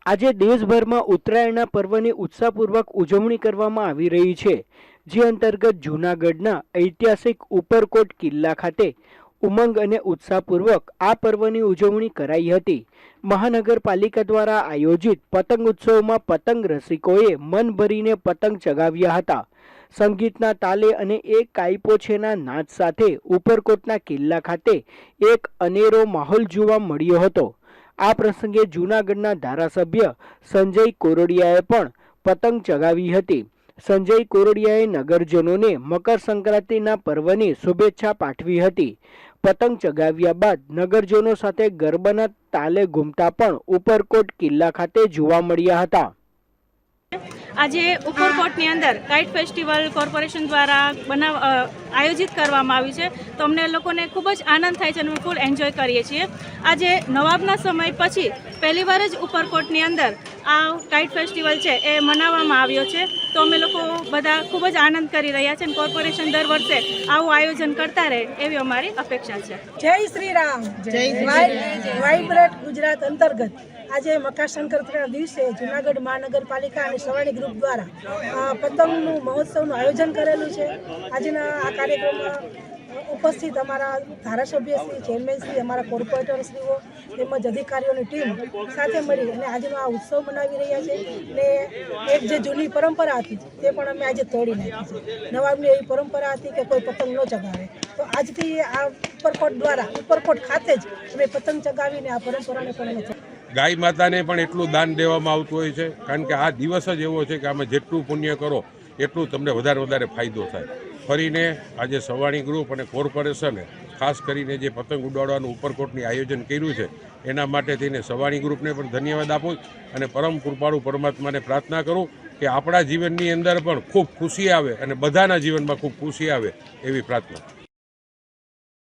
આજે દેશભરમાં ઉત્તરાયણના પર્વની ઉત્સાહપૂર્વક ઉજવણી કરવામાં આવી રહી છે, જે અંતર્ગત જૂનાગઢના ઐતિહાસિક ઉપરકોટ કિલ્લા ખાતે ઉમંગ અને ઉત્સાહપૂર્વક આ પર્વની ઉજવણી કરાઈ હતી। મહાનગરપાલિકા દ્વારા આયોજિત પતંગ ઉત્સવમાં પતંગ રસિકોએ મન ભરીને પતંગ ચગાવ્યા હતા। સંગીતના તાલે અને એક કાઈપોછેના નાદ સાથે ઉપરકોટના કિલ્લા ખાતે એક અનેરો માહોલ જોવા મળ્યો હતો। આ પ્રસંગે જૂનાગઢના ધારાસભ્ય સંજય કોરડિયાએ પણ પતંગ ચગાવી હતી। સંજય કોરડિયાએ નગરજનોને મકર સંક્રાંતિના પર્વની શુભેચ્છા પાઠવી હતી। પતંગ ચગાવ્યા બાદ નગરજનો સાથે ગરબાના તાલે ઘૂમતા પણ ઉપરકોટ કિલ્લા ખાતે જોવા મળ્યા હતા। આજે ઉપરકોટની અંદર કાઇટ ફેસ્ટિવલ કોર્પોરેશન દ્વારા આયોજિત કરવામાં આવ્યું છે, તો અમને લોકોને ખૂબ જ આનંદ થાય છે અને અમે ફૂલ એન્જોય કરીએ છીએ। આજે નવાબના સમય પછી પહેલીવાર જ ઉપરકોટની અંદર આ કાઇટ ફેસ્ટિવલ છે એ મનાવવામાં આવ્યો છે, તો અમે લોકો બધા ખૂબ જ આનંદ કરી રહ્યા છે અને કોર્પોરેશન દર વર્ષે આવું આયોજન કરતા રહે એવી અમારી અપેક્ષા છે। જય શ્રી રામ। વાઇબ્રન્ટ ગુજરાત અંતર્ગત આજે મકર સંક્રાંતિના દિવસે જૂનાગઢ મહાનગરપાલિકા અને સવાણી ગ્રુપ દ્વારા પતંગનું મહોત્સવનું આયોજન કરેલું છે। આજના આ કાર્યક્રમમાં ઉપસ્થિત અમારા ધારાસભ્ય શ્રી, ચેરમેન શ્રી, અમારા કોર્પોરેટરશ્રીઓ તેમજ અધિકારીઓની ટીમ સાથે મળી અને આજનો આ ઉત્સવ મનાવી રહ્યા છે ને એક જે જૂની પરંપરા હતી તે પણ અમે આજે તોડી નાખી છે। નવાબની એવી પરંપરા હતી કે કોઈ પતંગ ન ચગાવે, તો આજથી આ ઉપરકોટ દ્વારા ઉપરકોટ ખાતે જ અમે પતંગ ચગાવીને આ પરંપરાને પણ અમે ગાય માતાને પણ એટલું દાન દેવામાં આવતું હોય છે, કારણ કે આ દિવસ જ એવો છે કે આમાં જેટલું પુણ્ય કરો એટલું તમને વધારે ફાયદો થાય। ફરીને આજે સવાણી ગ્રુપ અને કોર્પોરેશને ખાસ કરીને જે પતંગ ઉડાડવાનું ઉપરકોટની આયોજન કર્યું છે એના માટે થઈને સવાણી ગ્રુપને પણ ધન્યવાદ આપું અને પરમ કૃપાળુ પરમાત્માને પ્રાર્થના કરું કે આપણા જીવનની અંદર પણ ખૂબ ખુશી આવે અને બધાના જીવનમાં ખૂબ ખુશી આવે એવી પ્રાર્થના।